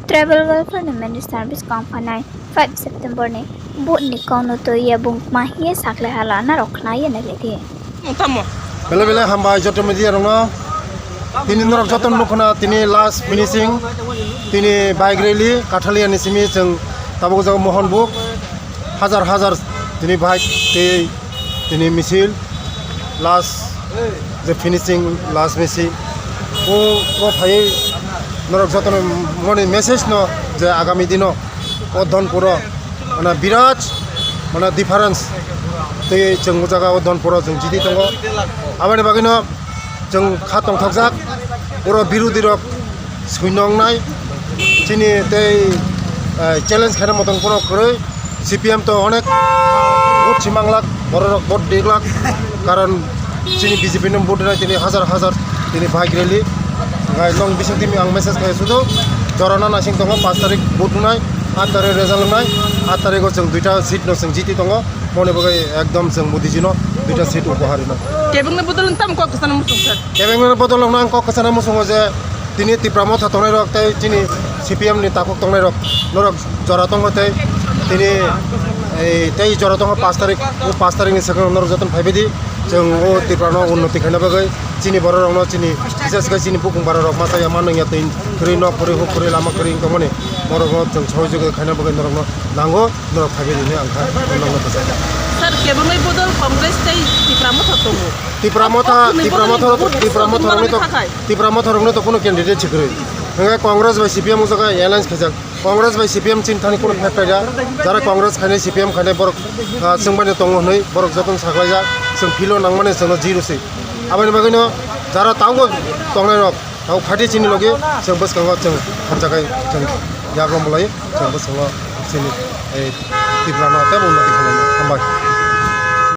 Travel Welfare Managed Service Company 5 September ni buat ni kau nutu ya bung mahia sakle hala na rokna ya nageti. Bela hamba joto media rongno tini norok joto nukuna tini last finishing tini bike rally kathali ani simi jeng tabuk jaga Mohanbuk hazar tini bike tini misil last the finishing last missing o phai norok joto moni message no je agami dino o don puro mana biraj mana difference te jeng jaga o don puro jeng jidi tongo abani bagino jeng khatong thokjak puro birudi rok suinong nai chini te challenge khana moton puro koroi CPM to onek vote সিমাংলাক বড় vote দেখলাক কারণ চিনি BJP নম vote নাই তিনি হাজার তিনি bike rally গাই long বিসং তিমি আং মেসেজ খাই শুধু জরানা নাসিং দङ 5 তারিখ ভোট নাই 8 তারিখ রেজাল্ট নাই 8 তারিখও जों দুইটা সিট ন जों জিতি দङ মনে বগাই একদম जों মোদিজিনো দুইটা সিট উপহারিনো কেবেংনে বদলন তাম কক কাসানা মুসুং স্যার কেবেংনে বদলন আং কক কাসানা মুসুং যে তিনি তীব্রামো থাতংনাই রক তাই চিনি CPM ni takuk tongnai rok norok jora tongo tai তিনি এই জরা দङ 5 তারিখ ও 5 তারিখनि सिगां नर जतन फाइबेदि जों ओ तिप्रानो उन्नति खायना बागै चिनि बर रंनो चिनि बिसेस गै चिनि बुकुं बार रक मासाय मानया तै खरि न खरि हो खरि लामा खरि कमने मरग जों सहयोग खायना बागै नरनो नांगो नर फाइबेदिनि आंखा नंगो तसा सर केबंनै बदल कांग्रेस तै तिप्रामो थातंगो तिप्रामो थरंनि तो कोनो कैंडिडेट छिखरै नङा कांग्रेस बाय CPM जगा एलायंस खैजाक कांग्रेस बाय CPM चिन्तानि कोनो फैक्टरिया जारा कांग्रेस खायनाय CPM खायनाय बरक जोंबानि दङ नै बरक जतन साख्लायजा जों फिलो नांमाने जों जिरोसै आबानि बागैनो जारा तावगो तंनाय रक ताव खाथि चिनि लगे जों बसखांगा जों हामजागाय जों याग्रम बलाय जों बसखांगा चिनि ए तिप्रानो ते उन्नति खालामनो हामबाय